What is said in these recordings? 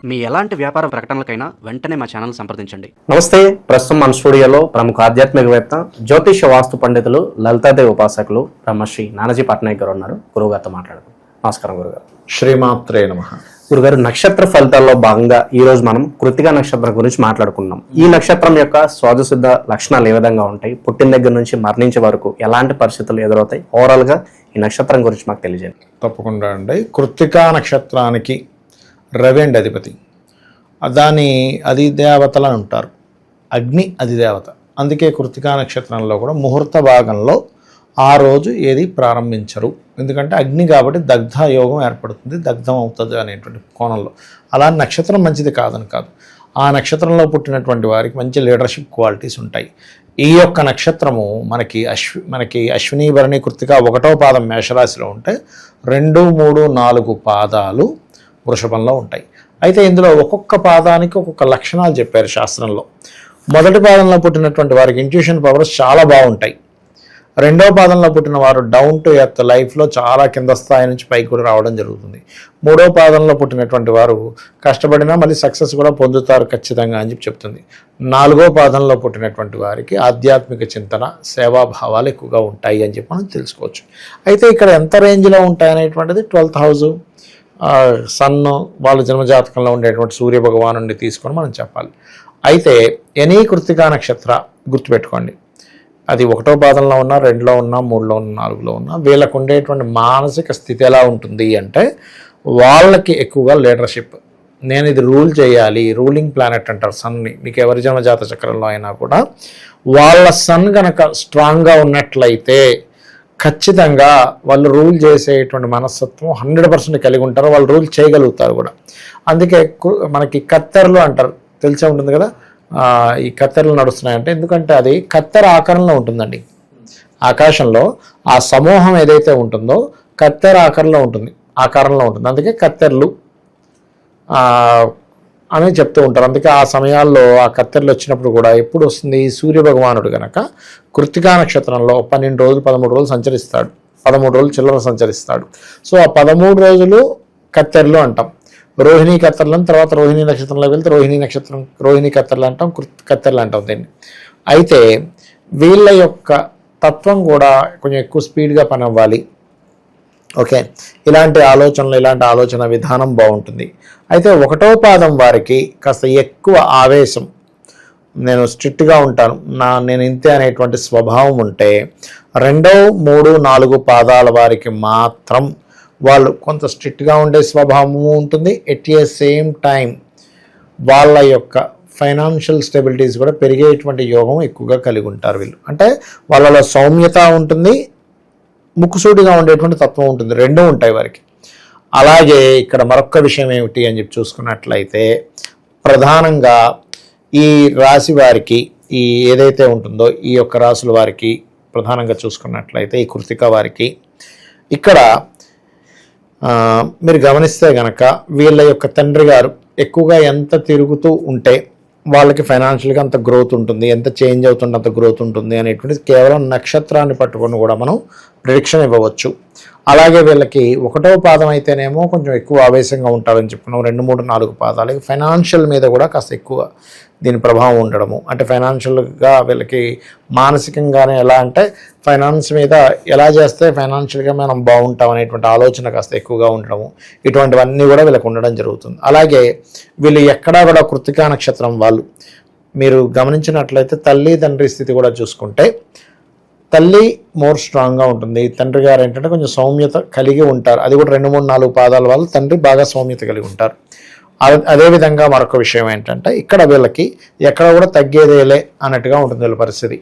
మీ ఎలాంటి వ్యాపార ప్రకటనలకైనా వెంటనే మా ఛానల్ సంప్రదించండి. నమస్తే. ప్రస్తుతం మన స్టూడియోలో ప్రముఖ ఆధ్యాత్మికవేత్త, జ్యోతిష వాస్తు పండితులు, లలితాదేవి ఉపాసకులు బ్రహ్మశ్రీ నానాజీ పట్నాయక్ గారు ఉన్నారు. గురువుగారితో మాట్లాడదాం. నమస్కారం గురుగారు. శ్రీమాత్రే నమః. గురుగారు, నక్షత్ర ఫలితాల్లో భాగంగా ఈ రోజు మనం కృత్తికా నక్షత్రం గురించి మాట్లాడుకున్నాం. ఈ నక్షత్రం యొక్క స్వాదశుద్ధ లక్షణాలు ఏ విధంగా ఉంటాయి, పుట్టిన దగ్గర నుంచి మరణించే వరకు ఎలాంటి పరిస్థితులు ఎదురవుతాయి, ఓవరాల్ గా ఈ నక్షత్రం గురించి మాకు తెలియజేయండి. తప్పకుండా అండి. కృత్తికా నక్షత్రానికి రవి అండి అధిపతి. దాని అధిదేవతలు అని ఉంటారు, అగ్ని అధిదేవత. అందుకే కృత్తికా నక్షత్రంలో కూడా ముహూర్త భాగంలో ఆ రోజు ఏది ప్రారంభించరు. ఎందుకంటే అగ్ని కాబట్టి దగ్ధ యోగం ఏర్పడుతుంది, దగ్ధం అవుతుంది అనేటువంటి కోణంలో. అలా నక్షత్రం మంచిది కాదని కాదు, ఆ నక్షత్రంలో పుట్టినటువంటి వారికి మంచి లీడర్షిప్ క్వాలిటీస్ ఉంటాయి. ఈ యొక్క నక్షత్రము మనకి అశ్విని భరణి కృత్తిక 1వ పాదం మేషరాశిలో ఉంటే 2, 3, 4 పాదాలు వృషభంలో ఉంటాయి. అయితే ఇందులో ఒక్కొక్క పాదానికి ఒక్కొక్క లక్షణాలు చెప్పారు శాస్త్రంలో. మొదటి పాదంలో పుట్టినటువంటి వారికి ఇంట్యూషన్ పవర్స్ చాలా బాగుంటాయి. 2వ పాదంలో పుట్టిన వారు డౌన్ టు ఎర్త్, లైఫ్లో చాలా కింద స్థాయి నుంచి పైకి కూడా రావడం జరుగుతుంది. 3వ పాదంలో పుట్టినటువంటి వారు కష్టపడినా మళ్ళీ సక్సెస్ కూడా పొందుతారు ఖచ్చితంగా అని చెప్తుంది. 4వ పాదంలో పుట్టినటువంటి వారికి ఆధ్యాత్మిక చింతన, సేవాభావాలు ఎక్కువగా ఉంటాయి అని చెప్పి మనం తెలుసుకోవచ్చు. అయితే ఇక్కడ ఎంత రేంజ్లో ఉంటాయి అనేటువంటిది 12th హౌస్, సన్, వాళ్ళ జన్మజాతకంలో ఉండేటువంటి సూర్య భగవాను తీసుకొని మనం చెప్పాలి. అయితే ఎనీ కృత్తికా నక్షత్ర గుర్తుపెట్టుకోండి, అది 1వ పాదంలో ఉన్నా, 2లో ఉన్నా, 3లో ఉన్నా, 4లో ఉన్నా, వీళ్ళకు ఉండేటువంటి మానసిక స్థితి ఎలా ఉంటుంది అంటే వాళ్ళకి ఎక్కువగా లీడర్షిప్. నేను ఇది రూల్ చేయాలి, రూలింగ్ ప్లానెట్ అంటారు సన్ని. మీకు ఎవరి జన్మజాత చక్రంలో అయినా కూడా వాళ్ళ సన్ కనుక స్ట్రాంగ్గా ఉన్నట్లయితే ఖచ్చితంగా వాళ్ళు రూల్ చేసేటువంటి మనస్తత్వం 100% కలిగి ఉంటారు. వాళ్ళు రూల్ చేయగలుగుతారు కూడా. అందుకే మనకి కత్తెరలు అంటారు, తెలిసే ఉంటుంది కదా. ఈ కత్తెరలు నడుస్తున్నాయంటే ఎందుకంటే అది కత్తెర ఆకారంలో ఉంటుందండి. ఆకాశంలో ఆ సమూహం ఏదైతే ఉంటుందో కత్తెర ఆకారంలో ఉంటుంది. అందుకే కత్తెరలు అని చెప్తూ ఉంటారు. అందుకే ఆ సమయాల్లో ఆ కత్తెరలు వచ్చినప్పుడు కూడా ఎప్పుడు వస్తుంది, సూర్య భగవానుడు కనుక కృత్తికా నక్షత్రంలో 12 రోజులు 13 రోజులు సంచరిస్తాడు. 13 రోజులు చిల్లర సంచరిస్తాడు. సో ఆ 13 రోజులు కత్తెరలు అంటాం. రోహిణీ కత్తెరలను తర్వాత రోహిణీ నక్షత్రంలోకి వెళ్తే రోహిణీ కత్తెరలు అంటాం, కత్తెరలు అంటాం దీన్ని. అయితే వీళ్ళ యొక్క తత్వం కూడా కొంచెం ఎక్కువ స్పీడ్గా పని అవ్వాలి. ఓకే, ఇలాంటి ఆలోచన విధానం బాగుంటుంది. అయితే 1వ పాదం వారికి కాస్త ఎక్కువ ఆవేశం, నేను స్ట్రిక్ట్గా ఉంటాను, నేను ఇంతే అనేటువంటి స్వభావం ఉంటే 2, 3, 4 పాదాల వారికి మాత్రం వాళ్ళు కొంత స్ట్రిక్ట్గా ఉండే స్వభావము ఉంటుంది. ఎట్ ఏ సేమ్ టైం వాళ్ళ యొక్క ఫైనాన్షియల్ స్టెబిలిటీస్ కూడా పెరిగేటువంటి యోగం ఎక్కువగా కలిగి ఉంటారు వీళ్ళు. అంటే వాళ్ళలో సౌమ్యత ఉంటుంది, ముక్కుసూటిగా ఉండేటువంటి తత్వం ఉంటుంది, 2 ఉంటాయి వారికి. అలాగే ఇక్కడ మరొక విషయం ఏమిటి అని చెప్పి చూసుకున్నట్లయితే ప్రధానంగా ఈ రాశి వారికి ఈ ఏదైతే ఉంటుందో ఈ యొక్క రాశుల వారికి ప్రధానంగా చూసుకున్నట్లయితే ఈ కృత్తిక వారికి ఇక్కడ మీరు గమనిస్తే గనక వీళ్ళ యొక్క తండ్రి గారు ఎక్కువగా ఎంత తిరుగుతూ ఉంటే వాళ్ళకి ఫైనాన్షియల్గా అంత గ్రోత్ ఉంటుంది, ఎంత చేంజ్ అవుతుంటే అంత గ్రోత్ ఉంటుంది అనేటువంటిది కేవలం నక్షత్రాన్ని పట్టుకొని కూడా మనం ప్రిడిక్షన్ ఇవ్వవచ్చు. అలాగే వీళ్ళకి 1వ పాదం అయితేనేమో కొంచెం ఎక్కువ ఆవేశంగా ఉంటారని చెప్పుకున్నాం. 2, 3, 4 పాదాలకి ఫైనాన్షియల్ మీద కూడా కాస్త ఎక్కువ దీని ప్రభావం ఉండడము. అంటే ఫైనాన్షియల్గా వీళ్ళకి మానసికంగానే ఎలా అంటే ఫైనాన్స్ మీద ఎలా చేస్తే ఫైనాన్షియల్గా మనం బాగుంటాం అనేటువంటి ఆలోచన కాస్త ఎక్కువగా ఉండడము, ఇటువంటివన్నీ కూడా వీళ్ళకి ఉండడం జరుగుతుంది. అలాగే వీళ్ళు ఎక్కడా కూడా కృత్తికా నక్షత్రం వాళ్ళు మీరు గమనించినట్లయితే తల్లి తండ్రి స్థితి కూడా చూసుకుంటే తల్లి మోర్ స్ట్రాంగ్గా ఉంటుంది, తండ్రి గారు ఏంటంటే కొంచెం సౌమ్యత కలిగి ఉంటారు. అది కూడా 2, 3, 4 పాదాల వాళ్ళు తండ్రి బాగా సౌమ్యత కలిగి ఉంటారు. అదేవిధంగా మరొక విషయం ఏంటంటే ఇక్కడ వీళ్ళకి ఎక్కడ కూడా తగ్గేదేలే అన్నట్టుగా ఉంటుంది వీళ్ళ పరిస్థితి.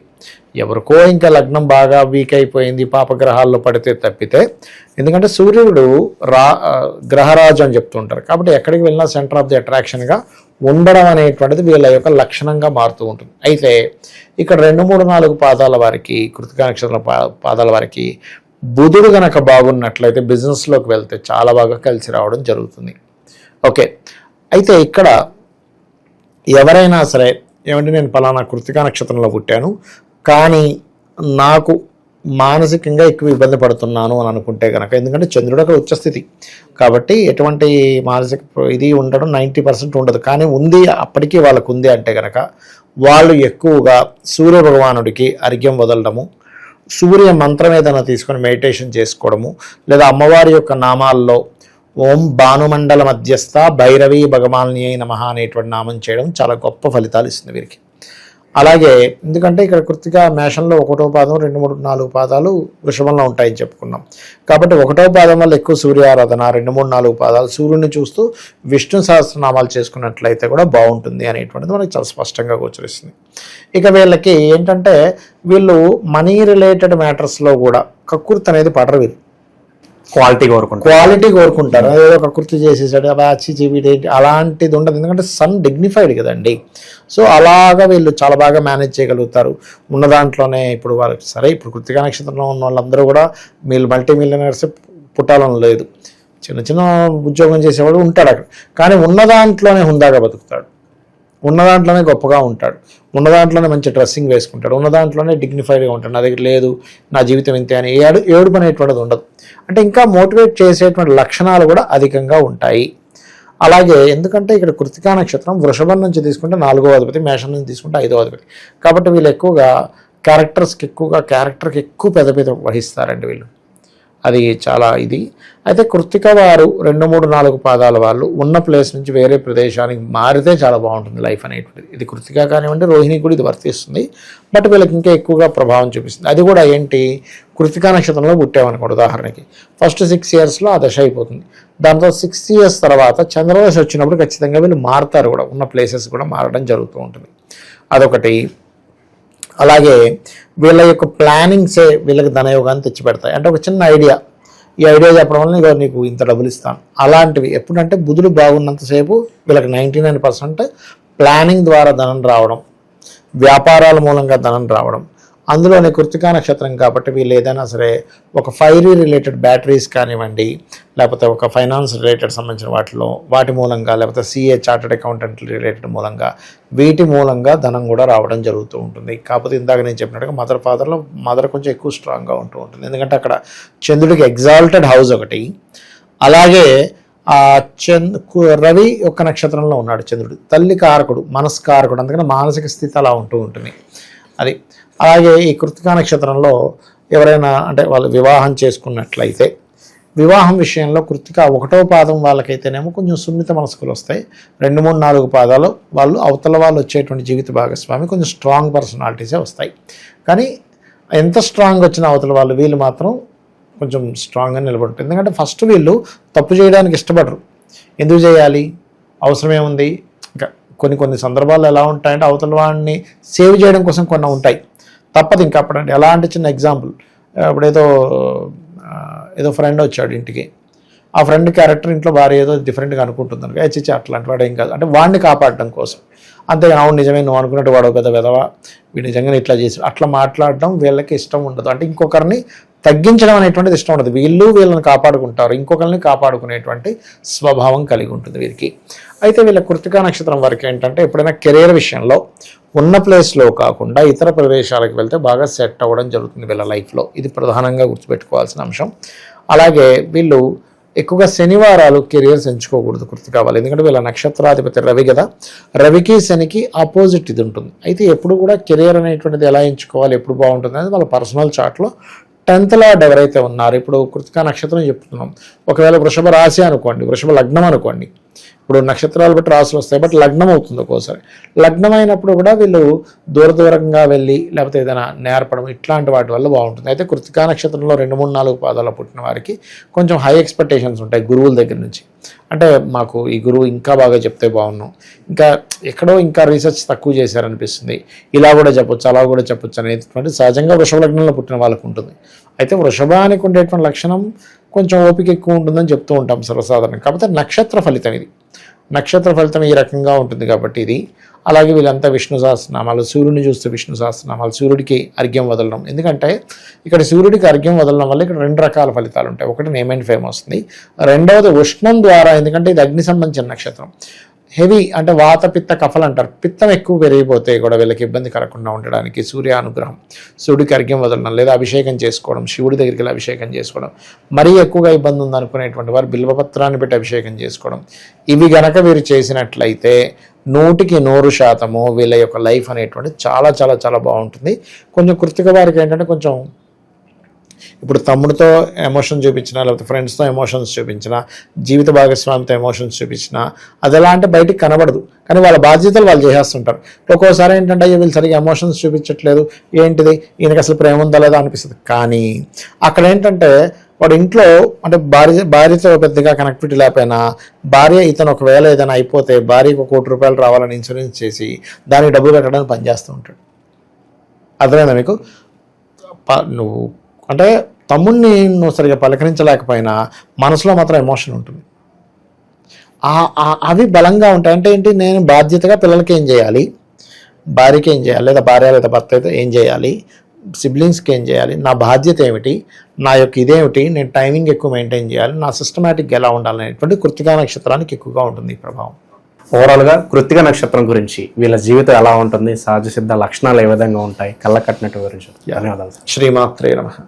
ఎవరికో ఇంకా లగ్నం బాగా వీక్ అయిపోయింది పాపగ్రహాల్లో పడితే తప్పితే, ఎందుకంటే సూర్యుడు గ్రహరాజు అని చెప్తుంటారు కాబట్టి ఎక్కడికి వెళ్ళినా సెంటర్ ఆఫ్ ది అట్రాక్షన్గా ఉండడం అనేటువంటిది వీళ్ళ యొక్క లక్షణంగా మారుతూ ఉంటుంది. అయితే ఇక్కడ 2, 3, 4 పాదాల వారికి కృత్తికా నక్షత్రం పాదాల వారికి బుధుడు గనక బాగున్నట్లయితే బిజినెస్లోకి వెళ్తే చాలా బాగా కలిసి రావడం జరుగుతుంది. ఓకే, అయితే ఇక్కడ ఎవరైనా సరే ఏమంటే నేను పలానా కృత్తికా నక్షత్రంలో పుట్టాను కానీ నాకు మానసికంగా ఎక్కువ ఇబ్బంది పడుతున్నాను అని అనుకుంటే కనుక, ఎందుకంటే చంద్రుడు ఒక ఉచ్చస్థితి కాబట్టి ఎటువంటి మానసిక ఇది ఉండడం 90% ఉండదు. కానీ ఉంది, అప్పటికీ వాళ్ళకు ఉంది అంటే కనుక వాళ్ళు ఎక్కువగా సూర్య భగవానుడికి అర్ఘ్యం వదలడము, సూర్య మంత్రం ఏదైనా తీసుకొని మెడిటేషన్ చేసుకోవడము, లేదా అమ్మవారి యొక్క నామాల్లో ఓం భానుమండల మధ్యస్థ భైరవీ భగవాన్యై నమః అనేటువంటి నామం చేయడం చాలా గొప్ప ఫలితాలు ఇస్తుంది వీరికి. అలాగే ఎందుకంటే ఇక్కడ కృత్తిక మేషంలో 1వ పాదం 2, 3, 4 పాదాలు వృషభంలో ఉంటాయని చెప్పుకున్నాం కాబట్టి 1వ పాదం వల్ల ఎక్కువ సూర్య ఆరాధన, 2, 3, 4 పాదాలు సూర్యుని చూస్తూ విష్ణు సహస్రనామాలు చేసుకున్నట్లయితే కూడా బాగుంటుంది అనేటువంటిది మనకి చాలా స్పష్టంగా గోచరిస్తుంది. ఇక వీళ్ళకి ఏంటంటే వీళ్ళు మనీ రిలేటెడ్ మ్యాటర్స్లో కూడా కక్కుర్తి అనేది పడరు. వీళ్ళు క్వాలిటీ కోరుకుంటారు. అదేదో ఒక కుర్తి చేసేసాడు వీడేంటి అలాంటిది ఉండదు. ఎందుకంటే సన్ డిగ్నిఫైడ్ కదండి. సో అలాగా వీళ్ళు చాలా బాగా మేనేజ్ చేయగలుగుతారు. ఉన్న దాంట్లోనే ఇప్పుడు వాళ్ళకి సరే, ఇప్పుడు కృత్తికా నక్షత్రంలో ఉన్న వాళ్ళందరూ కూడా మల్టీ మిలియనర్స్ పుట్టాలని లేదు. చిన్న చిన్న ఉద్యోగం చేసేవాడు ఉంటాడు అక్కడ, కానీ ఉన్న దాంట్లోనే హుందాగా బతుకుతాడు, ఉన్న దాంట్లోనే గొప్పగా ఉంటాడు, ఉన్న దాంట్లోనే మంచి డ్రెస్సింగ్ వేసుకుంటాడు, ఉన్న దాంట్లోనే డిగ్నిఫైడ్గా ఉంటాడు. నా దగ్గర లేదు, నా జీవితం ఇంతే అని ఏడుపు అనేటువంటిది ఉండదు. అంటే ఇంకా మోటివేట్ చేసేటువంటి లక్షణాలు కూడా అధికంగా ఉంటాయి. అలాగే ఎందుకంటే ఇక్కడ కృత్తికా నక్షత్రం వృషభం నుంచి తీసుకుంటే 4వ అధిపతి, మేషం నుంచి తీసుకుంటే 5వ అధిపతి కాబట్టి వీళ్ళు ఎక్కువగా క్యారెక్టర్కి ఎక్కువ పెద్ద వహిస్తారండి వీళ్ళు. అది చాలా ఇది. అయితే కృత్తిక వారు 2, 3, 4 పాదాల వాళ్ళు ఉన్న ప్లేస్ నుంచి వేరే ప్రదేశానికి మారితే చాలా బాగుంటుంది లైఫ్ అనేటువంటిది. ఇది కృత్తిక కానివ్వండి, రోహిణి కూడా ఇది వర్తిస్తుంది. బట్ వీళ్ళకి ఇంకా ఎక్కువగా ప్రభావం చూపిస్తుంది. అది కూడా ఏంటి, కృత్తికా నక్షత్రంలో పుట్టామనుకోండి ఉదాహరణకి, ఫస్ట్ 6 ఇయర్స్లో ఆ దశ అయిపోతుంది. దాంతో 6 ఇయర్స్ తర్వాత చంద్రదశ వచ్చినప్పుడు ఖచ్చితంగా వీళ్ళు మారుతారు కూడా, ఉన్న ప్లేసెస్ కూడా మారడం జరుగుతూ ఉంటుంది. అదొకటి. అలాగే వీళ్ళ యొక్క ప్లానింగ్సే వీళ్ళకి ధనయోగాన్ని తెచ్చిపెడతాయి. అంటే ఒక చిన్న ఐడియా, ఈ ఐడియా చెప్పడం వల్ల నీకు ఇంత డబ్బులు ఇస్తాను అలాంటివి. ఎప్పుడంటే బుధుడు బాగున్నంతసేపు వీళ్ళకి 99% ప్లానింగ్ ద్వారా ధనం రావడం, వ్యాపారాల మూలంగా ధనం రావడం. అందులోనే కృత్తికా నక్షత్రం కాబట్టి వీళ్ళు ఏదైనా సరే ఒక ఫైరీ రిలేటెడ్ బ్యాటరీస్ కానివ్వండి, లేకపోతే ఒక ఫైనాన్స్ రిలేటెడ్ సంబంధించిన వాటి మూలంగా, లేకపోతే CA చార్టెడ్ అకౌంటెంట్ రిలేటెడ్ మూలంగా, వీటి మూలంగా ధనం కూడా రావడం జరుగుతూ ఉంటుంది. కాకపోతే ఇందాక నేను చెప్పినట్టుగా మదర్ కొంచెం ఎక్కువ స్ట్రాంగ్గా ఉంటూ ఉంటుంది. ఎందుకంటే అక్కడ చంద్రుడికి ఎగ్జాల్టెడ్ హౌస్ ఒకటి, అలాగే రవి యొక్క నక్షత్రంలో ఉన్నాడు చంద్రుడు, తల్లి కారకుడు, మనస్కారకుడు, అందుకని మానసిక స్థితి అలా ఉంటూ ఉంటుంది అది. అలాగే ఈ కృత్తికా నక్షత్రంలో ఎవరైనా అంటే వాళ్ళు వివాహం చేసుకున్నట్లయితే, వివాహం విషయంలో కృత్తిక 1వ పాదం వాళ్ళకైతేనేమో కొంచెం సున్నిత మనస్కులు వస్తాయి. 2, 3, 4 పాదాలు అవతల వాళ్ళు వచ్చేటువంటి జీవిత భాగస్వామి కొంచెం స్ట్రాంగ్ పర్సనాలిటీసే వస్తాయి. కానీ ఎంత స్ట్రాంగ్ వచ్చిన అవతల వీళ్ళు మాత్రం కొంచెం స్ట్రాంగ్గా నిలబడుతుంది. ఎందుకంటే ఫస్ట్ వీళ్ళు తప్పు చేయడానికి ఇష్టపడరు. ఎందుకు చేయాలి, అవసరమేముంది. ఇంకా కొన్ని సందర్భాల్లో ఎలా ఉంటాయంటే అవతల వాడిని సేవ్ చేయడం కోసం కొన్ని ఉంటాయి, తప్పదు. ఇంకా అప్పుడంటే ఎలా అంటే చిన్న ఎగ్జాంపుల్, ఇప్పుడు ఏదో ఫ్రెండ్ వచ్చాడు ఇంటికి, ఆ ఫ్రెండ్ క్యారెక్టర్ ఇంట్లో భార్య ఏదో డిఫరెంట్గా అనుకుంటుంది అనుకో, చిచ్చి అట్లాంటి వాడు ఏం కాదు అంటే వాడిని కాపాడడం కోసం. అంతేగాని అవును నిజమే నువ్వు అనుకున్నట్టు వాడు పెద్ద వెధవా, వీడు నిజంగానే ఇట్లా చేసి అట్లా మాట్లాడడం వీళ్ళకి ఇష్టం ఉండదు. అంటే ఇంకొకరిని తగ్గించడం అనేటువంటిది ఇష్టం ఉండదు. వీళ్ళని కాపాడుకుంటారు, ఇంకొకరిని కాపాడుకునేటువంటి స్వభావం కలిగి ఉంటుంది వీరికి. అయితే వీళ్ళ కృత్తికా నక్షత్రం వరకు ఏంటంటే ఎప్పుడైనా కెరీర్ విషయంలో ఉన్న ప్లేస్లో కాకుండా ఇతర ప్రదేశాలకు వెళ్తే బాగా సెట్ అవ్వడం జరుగుతుంది వీళ్ళ లైఫ్లో. ఇది ప్రధానంగా గుర్తుపెట్టుకోవాల్సిన అంశం. అలాగే వీళ్ళు ఎక్కువగా శనివారాలు కెరియర్స్ ఎంచుకోకూడదు కృత్తికా వాళ్ళు, ఎందుకంటే వీళ్ళ నక్షత్రాధిపతి రవి కదా, రవికి శనికి ఆపోజిట్ ఇది ఉంటుంది. అయితే ఎప్పుడు కూడా కెరియర్ అనేటువంటిది ఎలా ఎంచుకోవాలి, ఎప్పుడు బాగుంటుంది అనేది వాళ్ళ పర్సనల్ చార్ట్లో 10th లార్డ్ ఎవరైతే ఉన్నారో, ఇప్పుడు కృత్తికా నక్షత్రం చెప్తున్నాం, ఒకవేళ వృషభ రాశి అనుకోండి, వృషభ లగ్నం అనుకోండి, ఇప్పుడు నక్షత్రాలు బట్టి రాశులు వస్తాయి, బట్ లగ్నం అవుతుంది ఒక్కోసారి. లగ్నం అయినప్పుడు కూడా వీళ్ళు దూరంగా వెళ్ళి లేకపోతే ఏదైనా నేర్పడం ఇట్లాంటి వాటి వల్ల బాగుంటుంది. అయితే కృత్తికా నక్షత్రంలో 2, 3, 4 పాదాల్లో పుట్టిన వారికి కొంచెం హై ఎక్స్పెక్టేషన్స్ ఉంటాయి గురువుల దగ్గర నుంచి. అంటే మాకు ఈ గురువు ఇంకా బాగా చెప్తే బాగున్నాం, ఇంకా ఎక్కడో ఇంకా రీసెర్చ్ తక్కువ చేశారనిపిస్తుంది, ఇలా కూడా చెప్పొచ్చు అలా కూడా చెప్పొచ్చు అనేటువంటి సహజంగా వృషభ లగ్నంలో పుట్టిన వాళ్ళకు ఉంటుంది. అయితే వృషభానికి ఉండేటువంటి లక్షణం కొంచెం ఓపిక ఎక్కువ ఉంటుందని చెప్తూ ఉంటాం సర్వసాధారణంగా. కాకపోతే నక్షత్ర ఫలితం ఇది, నక్షత్ర ఫలితం ఈ రకంగా ఉంటుంది కాబట్టి ఇది. అలాగే వీళ్ళంతా విష్ణు సహస్రనామాలు, సూర్యుని చూస్తే విష్ణు సహస్రనామాలు, సూర్యుడికి అర్ఘ్యం వదలడం. ఎందుకంటే ఇక్కడ సూర్యుడికి అర్ఘ్యం వదలడం వల్ల ఇక్కడ 2 రకాల ఫలితాలు ఉంటాయి. ఒకటి నేమ్ అండ్ ఫేమ్ వస్తుంది, రెండవది ఉష్ణం ద్వారా, ఎందుకంటే ఇది అగ్ని సంబంధించిన నక్షత్రం. హెవీ అంటే వాత పిత్త కఫలు అంటారు, పిత్తం ఎక్కువ పెరిగిపోతే కూడా వీళ్ళకి ఇబ్బంది కలగకుండా ఉండడానికి సూర్యానుగ్రహం, శివుడికి అర్ఘ్యం వదలడం లేదా అభిషేకం చేసుకోవడం, శివుడి దగ్గరికి వెళ్ళి అభిషేకం చేసుకోవడం, మరీ ఎక్కువగా ఇబ్బంది ఉందనుకునేటువంటి వారు బిల్వపత్రాన్ని పెట్టి అభిషేకం చేసుకోవడం, ఇవి గనక వీరు చేసినట్లయితే 100% వీళ్ళ యొక్క లైఫ్ అనేటువంటి చాలా చాలా చాలా బాగుంటుంది. కొంచెం కృత్తిక వారికి ఏంటంటే కొంచెం ఇప్పుడు తమ్ముడితో ఎమోషన్ చూపించినా, లేకపోతే ఫ్రెండ్స్తో ఎమోషన్స్ చూపించినా, జీవిత భాగస్వామితో ఎమోషన్స్ చూపించినా, అది ఎలా అంటే బయటికి కనబడదు, కానీ వాళ్ళ బాధ్యతలు వాళ్ళు చేసేస్తుంటారు. ఒక్కోసారి ఏంటంటే వీళ్ళు సరిగ్గా ఎమోషన్స్ చూపించట్లేదు, ఏంటిది ఈయనకి అసలు ప్రేమ ఉందా లేదా అనిపిస్తుంది. కానీ అక్కడ ఏంటంటే వాడు ఇంట్లో అంటే భార్యతో పెద్దగా కనెక్టివిటీ లేకపోయినా, భార్య ఇతను ఒకవేళ ఏదైనా అయిపోతే భార్యకు ₹1,00,00,000 రావాలని ఇన్సూరెన్స్ చేసి దానికి డబ్బులు కట్టడానికి పనిచేస్తూ ఉంటాడు. అర్థమైందా మీకు? నువ్వు అంటే తమ్ముడిని నువ్వు సరిగా పలకరించలేకపోయినా మనసులో మాత్రం ఎమోషన్ ఉంటుంది. అవి బలంగా ఉంటాయి. అంటే ఏంటి, నేను బాధ్యతగా పిల్లలకి ఏం చేయాలి, భార్యకి ఏం చేయాలి, లేదా భార్య లేదా భర్త అయితే ఏం చేయాలి, సిబ్లింగ్స్కి ఏం చేయాలి, నా బాధ్యత ఏమిటి, నా యొక్క ఇదేమిటి, నేను టైమింగ్ ఎక్కువ మెయింటైన్ చేయాలి, నా సిస్టమేటిక్గా ఎలా ఉండాలనేటువంటి కృత్తికా నక్షత్రానికి ఎక్కువగా ఉంటుంది ఈ ప్రభావం. ఓవరాల్గా కృత్తిక నక్షత్రం గురించి, వీళ్ళ జీవితం ఎలా ఉంటుంది, సహజ సిద్ధ లక్షణాలు ఏ విధంగా ఉంటాయి, కళ్ళ కట్టినట్టు గురించి ధన్యవాదాలు సార్. శ్రీమాత్రే నమః.